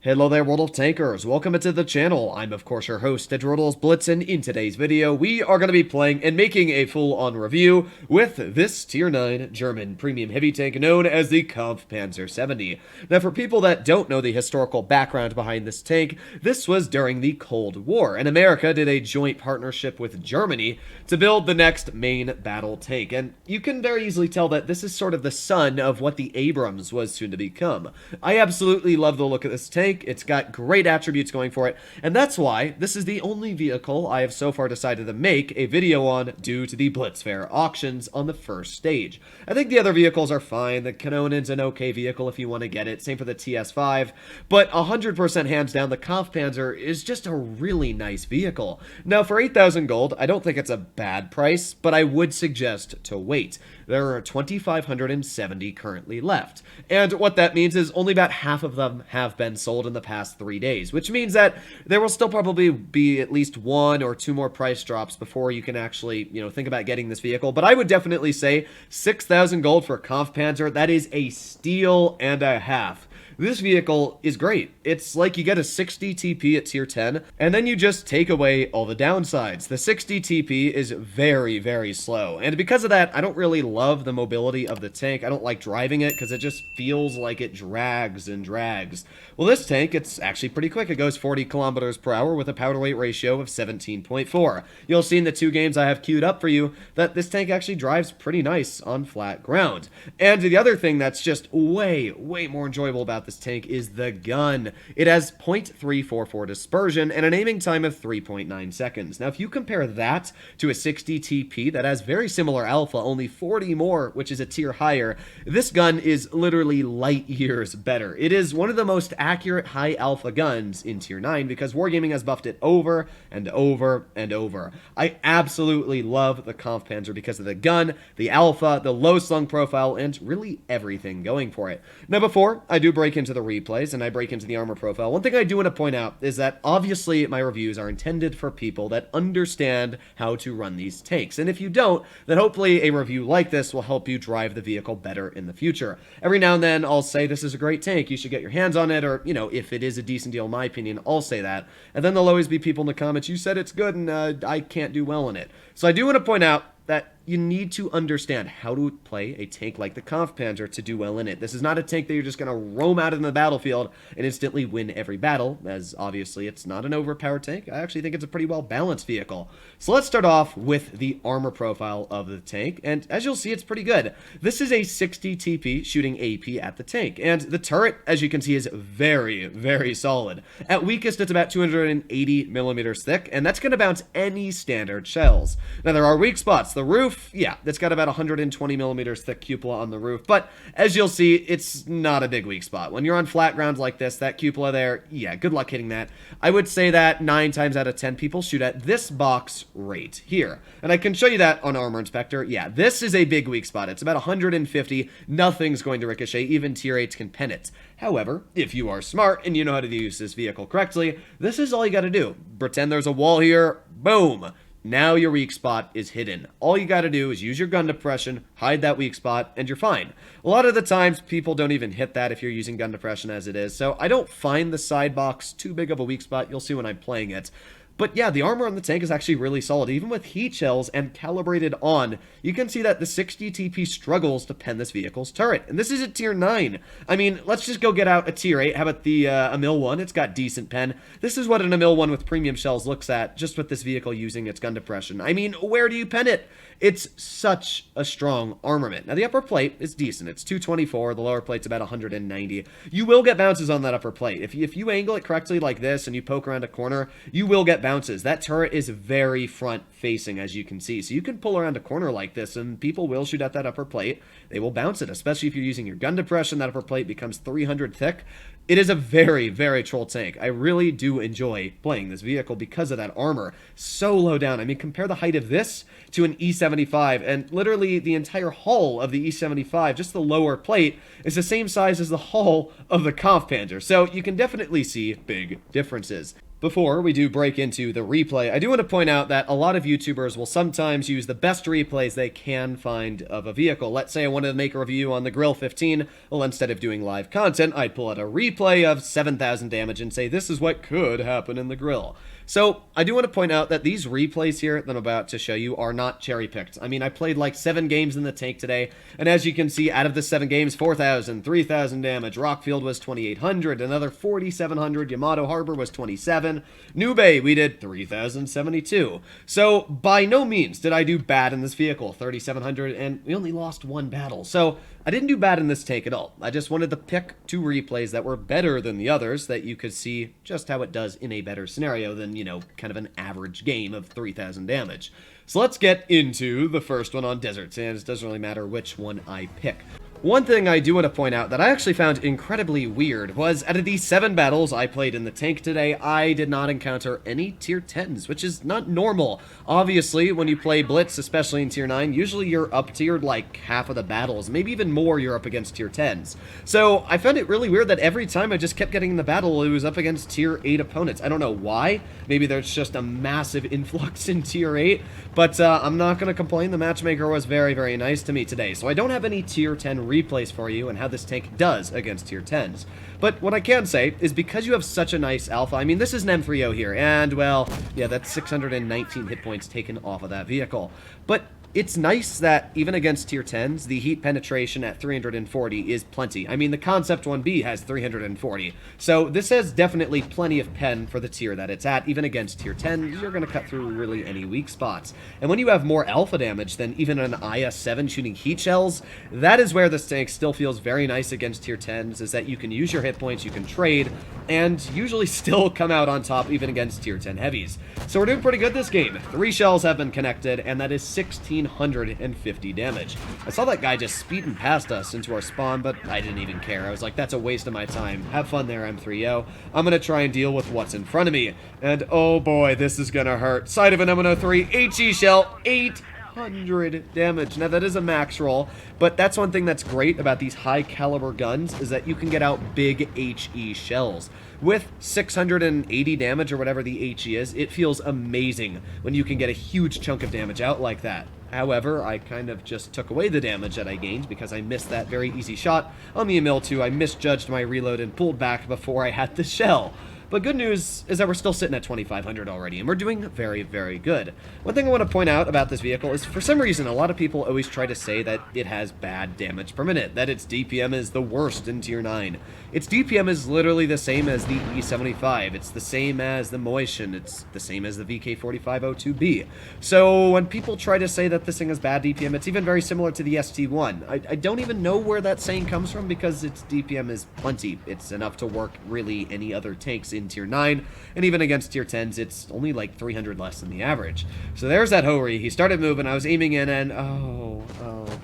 Hello there, World of Tankers. Welcome to the channel. I'm, of course, your host, Droodles, Blitz, and in today's video, we are going to be playing and making a full-on review with this Tier 9 German premium heavy tank known as the Kpfpz 70. Now, for people that don't know the historical background behind this tank, this was during the Cold War, and America did a joint partnership with Germany to build the next main battle tank. And you can very easily tell that this is sort of the son of what the Abrams was soon to become. I absolutely love the look of this tank. It's got great attributes going for it, and that's why this is the only vehicle I have so far decided to make a video on due to the Blitz Fair auctions on the first stage. I think the other vehicles are fine. The Kanonen's an okay vehicle if you want to get it, same for the TS5, but 100% hands down, the Kpfpz is just a really nice vehicle. Now, for 8,000 gold, I don't think it's a bad price, but I would suggest to wait. There are 2,570 currently left, and what that means is only about half of them have been sold in the past 3 days, which means that there will still probably be at least 1 or 2 more price drops before you can actually, think about getting this vehicle. But I would definitely say 6,000 gold for Kpfpz, that is a steal and a half. This vehicle is great. It's like you get a 60 TP at tier 10, and then you just take away all the downsides. The 60 TP is very, very slow, and because of that, I don't really love the mobility of the tank. I don't like driving it because it just feels like it drags and drags. Well, this tank, it's actually pretty quick. It goes 40 kilometers per hour with a power to weight ratio of 17.4. You'll see in the 2 games I have queued up for you that this tank actually drives pretty nice on flat ground. And the other thing that's just way, way more enjoyable about this tank is the gun. It has 0.344 dispersion and an aiming time of 3.9 seconds. Now, if you compare that to a 60 TP that has very similar alpha, only 40 more, which is a tier higher, this gun is literally light years better. It is one of the most accurate high alpha guns in tier 9 because Wargaming has buffed it over and over and over. I absolutely love the Kpfpz because of the gun, the alpha, the low slung profile, and really everything going for it. Now, before I do break into the replays and I break into the armor profile, one thing I do want to point out is that obviously my reviews are intended for people that understand how to run these tanks, and if you don't, then hopefully a review like this will help you drive the vehicle better in the future. Every now and then I'll say this is a great tank, you should get your hands on it, or if it is a decent deal in my opinion, I'll say that, and then there'll always be people in the comments, you said it's good and I can't do well in it. So I do want to point out that you need to understand how to play a tank like the Kpfpz to do well in it. This is not a tank that you're just going to roam out in the battlefield and instantly win every battle, as obviously it's not an overpowered tank. I actually think it's a pretty well-balanced vehicle. So let's start off with the armor profile of the tank, and as you'll see, it's pretty good. This is a 60 TP shooting AP at the tank, and the turret, as you can see, is very, very solid. At weakest, it's about 280 millimeters thick, and that's going to bounce any standard shells. Now, there are weak spots. The roof, yeah, it's got about 120 millimeters thick cupola on the roof, but as you'll see, it's not a big weak spot. When you're on flat ground like this, that cupola there, yeah, good luck hitting that. I would say that 9 times out of 10 people shoot at this box right here, and I can show you that on Armor Inspector. Yeah, this is a big weak spot. It's about 150. Nothing's going to ricochet. Even tier 8s can pen it. However, if you are smart and you know how to use this vehicle correctly, this is all you got to do. Pretend there's a wall here. Boom. Now your weak spot is hidden. All you got to do is use your gun depression, hide that weak spot, and you're fine. A lot of the times, people don't even hit that if you're using gun depression as it is, so I don't find the side box too big of a weak spot. You'll see when I'm playing it. But yeah, the armor on the tank is actually really solid. Even with heat shells and calibrated on, you can see that the 60 TP struggles to pen this vehicle's turret. And this is a tier 9. I mean, let's just go get out a tier 8. How about the Emil 1? It's got decent pen. This is what an Emil 1 with premium shells looks at, just with this vehicle using its gun depression. I mean, where do you pen it? It's such a strong armament. Now, the upper plate is decent. It's 224. The lower plate's about 190. You will get bounces on that upper plate. If you angle it correctly like this and you poke around a corner, you will get bounces. That turret is very front-facing, as you can see. So you can pull around a corner like this, and people will shoot at that upper plate. They will bounce it, especially if you're using your gun depression. That upper plate becomes 300 thick. It is a very, very troll tank. I really do enjoy playing this vehicle because of that armor. So low down. I mean, compare the height of this to an E75, and literally the entire hull of the E75, just the lower plate, is the same size as the hull of the Kpfpz. So you can definitely see big differences. Before we do break into the replay, I do want to point out that a lot of YouTubers will sometimes use the best replays they can find of a vehicle. Let's say I wanted to make a review on the Grill 15. Well, instead of doing live content, I'd pull out a replay of 7,000 damage and say, this is what could happen in the Grill. So, I do want to point out that these replays here that I'm about to show you are not cherry-picked. I mean, I played like 7 games in the tank today, and as you can see, out of the 7 games, 4,000, 3,000 damage, Rockfield was 2,800, another 4,700, Yamato Harbor was 27, New Bay, we did 3,072. So, by no means did I do bad in this vehicle, 3,700, and we only lost 1 battle. So, I didn't do bad in this tank at all. I just wanted to pick 2 replays that were better than the others, that you could see just how it does in a better scenario than, you know, kind of an average game of 3,000 damage. So let's get into the first one on Desert Sands. It doesn't really matter which one I pick. One thing I do want to point out that I actually found incredibly weird was out of these 7 battles I played in the tank today, I did not encounter any tier 10s, which is not normal. Obviously, when you play Blitz, especially in tier 9, usually you're up tiered like half of the battles, maybe even more you're up against tier 10s. So I found it really weird that every time I just kept getting in the battle, it was up against tier 8 opponents. I don't know why. Maybe there's just a massive influx in tier 8, but I'm not going to complain. The matchmaker was very, very nice to me today. So I don't have any tier 10 replays for you and how this tank does against tier 10s. But what I can say is because you have such a nice alpha, I mean, this is an M3O here, and, well, yeah, that's 619 hit points taken off of that vehicle. But it's nice that even against tier 10s, the heat penetration at 340 is plenty. I mean, the Concept 1B has 340. So this has definitely plenty of pen for the tier that it's at. Even against tier 10s, you're going to cut through really any weak spots. And when you have more alpha damage than even an IS-7 shooting heat shells, that is where this tank still feels very nice against tier 10s, is that you can use your hit points, you can trade, and usually still come out on top even against tier 10 heavies. So we're doing pretty good this game. 3 shells have been connected, and that is 1,650 damage. I saw that guy just speeding past us into our spawn, but I didn't even care. I was like, that's a waste of my time. Have fun there, M3O. I'm gonna try and deal with what's in front of me. And oh boy, this is gonna hurt. Side of an M103, HE shell, 800 damage. Now that is a max roll, but that's one thing that's great about these high caliber guns is that you can get out big HE shells. With 680 damage or whatever the HE is, it feels amazing when you can get a huge chunk of damage out like that. However, I kind of just took away the damage that I gained because I missed that very easy shot. On the ML2, I misjudged my reload and pulled back before I had the shell. But good news is that we're still sitting at 2,500 already, and we're doing very, very good. One thing I want to point out about this vehicle is, for some reason, a lot of people always try to say that it has bad damage per minute, that its DPM is the worst in Tier 9. Its DPM is literally the same as the E75, it's the same as the Moishin, it's the same as the VK4502B. So when people try to say that this thing has bad DPM, it's even very similar to the ST1. I don't even know where that saying comes from because its DPM is plenty. It's enough to work really any other tanks in Tier 9, and even against Tier 10s, it's only like 300 less than the average. So there's that Hori. He started moving, I was aiming in, and oh,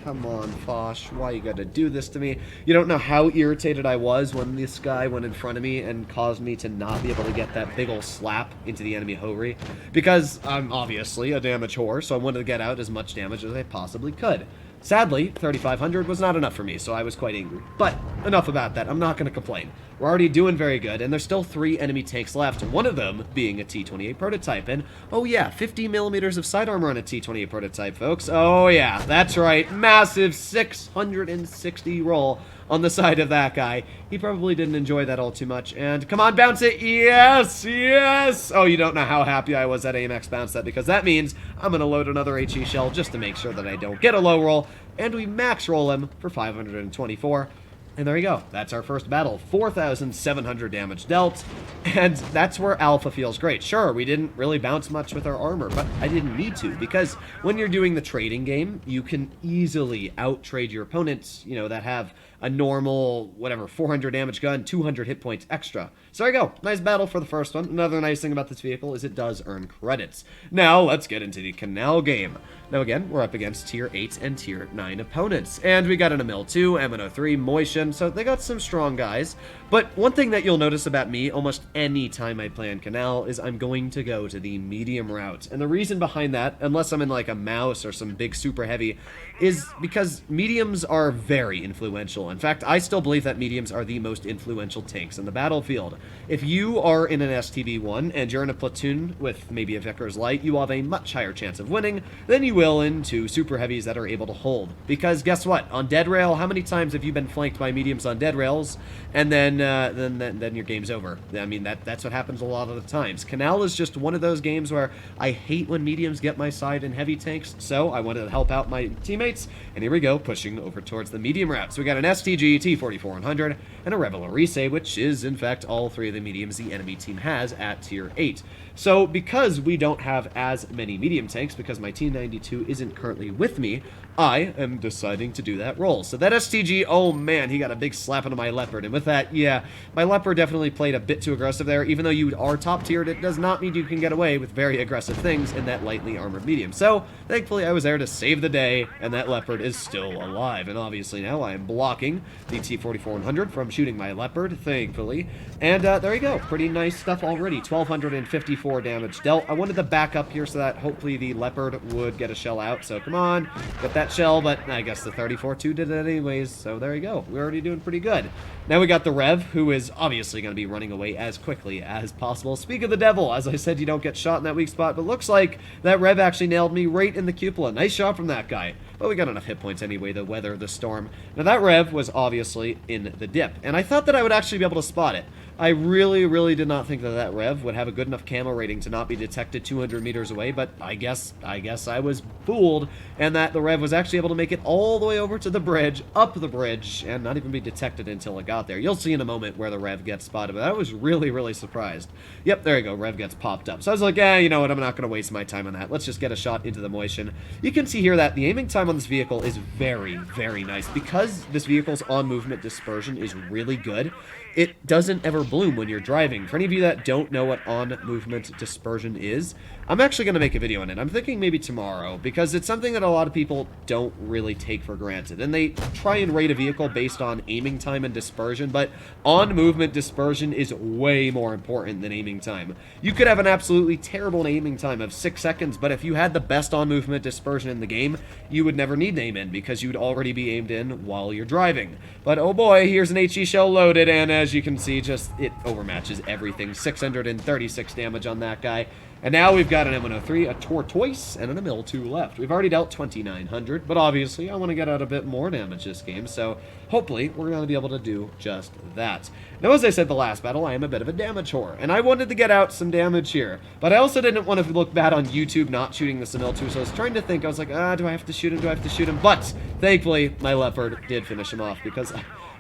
come on, Fosh, why you gotta do this to me? You don't know how irritated I was when this guy went in front of me and caused me to not be able to get that big ol' slap into the enemy Hori, because I'm obviously a damage whore, so I wanted to get out as much damage as I possibly could. Sadly, 3,500 was not enough for me, so I was quite angry. But enough about that, I'm not going to complain. We're already doing very good, and there's still 3 enemy tanks left, one of them being a T-28 prototype. And, oh yeah, 50 millimeters of side armor on a T-28 prototype, folks. Oh yeah, that's right, massive 660 roll on the side of that guy. He probably didn't enjoy that all too much. And come on, bounce it. Yes, yes. Oh, you don't know how happy I was that AMX bounced that, because that means I'm going to load another HE shell just to make sure that I don't get a low roll. And we max roll him for 524. And there you go. That's our first battle. 4,700 damage dealt. And that's where alpha feels great. Sure, we didn't really bounce much with our armor, but I didn't need to, because when you're doing the trading game, you can easily out-trade your opponents, you know, that have a normal, whatever, 400 damage gun, 200 hit points extra. So there you go. Nice battle for the first one. Another nice thing about this vehicle is it does earn credits. Now, let's get into the Canal game. Now again, we're up against Tier 8 and Tier 9 opponents. And we got an ML2, M103, Moishin, so they got some strong guys. But one thing that you'll notice about me almost any time I play on Canal is I'm going to go to the medium route. And the reason behind that, unless I'm in like a mouse or some big super heavy, is because mediums are very influential influential. In fact, I still believe that mediums are the most influential tanks in the battlefield. If you are in an STB1 and you're in a platoon with maybe a Vickers Light, you will have a much higher chance of winning than you will into super heavies that are able to hold. Because guess what? On dead rail, how many times have you been flanked by mediums on dead rails, and then your game's over? I mean, that's what happens a lot of the times. Canal is just one of those games where I hate when mediums get my side in heavy tanks, so I wanted to help out my teammates, and here we go, pushing over towards the medium route. So we got an STG, T-4400, and a Rebel Arise, which is, in fact, all three of the mediums the enemy team has at Tier 8. So because we don't have as many medium tanks, because my T-92 isn't currently with me, I am deciding to do that role. So that STG, oh man, he got a big slap into my Leopard. And with that, yeah, my Leopard definitely played a bit too aggressive there. Even though you are top tiered, it does not mean you can get away with very aggressive things in that lightly armored medium. So thankfully I was there to save the day, and that Leopard is still alive. And obviously now I am blocking the T-4400 from shooting my Leopard, thankfully. And there you go, pretty nice stuff already. 1,254 damage dealt. I wanted to back up here so that hopefully the Leopard would get a shell out. So come on, get that shell, but I guess the 34-2 did it anyways, so there you go. We're already doing pretty good. Now we got the Rev, who is obviously going to be running away as quickly as possible. Speak of the devil, as I said, you don't get shot in that weak spot, but looks like that Rev actually nailed me right in the cupola. Nice shot from that guy. But we got enough hit points anyway to weather the storm. Now that Rev was obviously in the dip, and I thought that I would actually be able to spot it. I really did not think that that Rev would have a good enough camo rating to not be detected 200 meters away, but I guess I was fooled, and that the Rev was actually able to make it all the way over to the bridge, up the bridge, and not even be detected until it got there. You'll see in a moment where the Rev gets spotted, but I was really surprised. Yep, there you go, Rev gets popped up. So I was like, you know what, I'm not going to waste my time on that. Let's just get a shot into the motion. You can see here that the aiming time on this vehicle is very nice. Because this vehicle's on-movement dispersion is really good, it doesn't ever bloom when you're driving. For any of you that don't know what on-movement dispersion is, I'm actually going to make a video on it. I'm thinking maybe tomorrow, because it's something that a lot of people don't really take for granted. And they try and rate a vehicle based on aiming time and dispersion, but on-movement dispersion is way more important than aiming time. You could have an absolutely terrible aiming time of 6 seconds, but if you had the best on-movement dispersion in the game, you would never need to aim in, because you'd already be aimed in while you're driving. But oh boy, here's an HE shell loaded, and as you can see, just it overmatches everything. 636 damage on that guy. And now we've got an M103, a Tortoise, and an ML2 left. We've already dealt 2,900, but obviously I want to get out a bit more damage this game, so hopefully we're going to be able to do just that. Now, as I said the last battle, I am a bit of a damage whore, and I wanted to get out some damage here, but I also didn't want to look bad on YouTube not shooting this ML2, so I was trying to think, I was like, do I have to shoot him, do I have to shoot him? But, thankfully, my Leopard did finish him off, because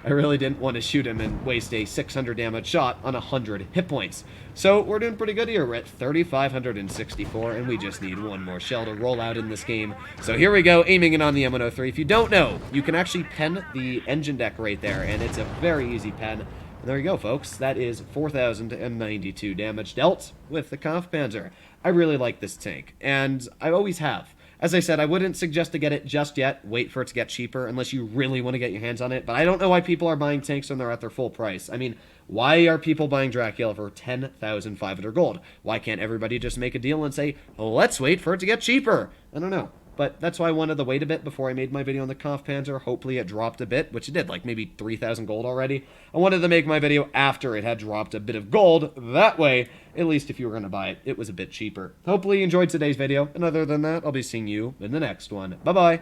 I really didn't want to shoot him and waste a 600 damage shot on 100 hit points. So we're doing pretty good here. We're at 3,564, and we just need one more shell to roll out in this game. So here we go, aiming in on the M103. If you don't know, you can actually pen the engine deck right there, and it's a very easy pen. And there you go, folks. That is 4,092 damage dealt with the Kpfpz. I really like this tank, and I always have. As I said, I wouldn't suggest to get it just yet. Wait for it to get cheaper unless you really want to get your hands on it. But I don't know why people are buying tanks when they're at their full price. I mean, why are people buying Dracula for 10,500 gold? Why can't everybody just make a deal and say, oh, let's wait for it to get cheaper? I don't know. But that's why I wanted to wait a bit before I made my video on the Kpfpz. Hopefully it dropped a bit, which it did, like maybe 3,000 gold already. I wanted to make my video after it had dropped a bit of gold. That way, at least if you were going to buy it, it was a bit cheaper. Hopefully you enjoyed today's video, and other than that, I'll be seeing you in the next one. Bye-bye!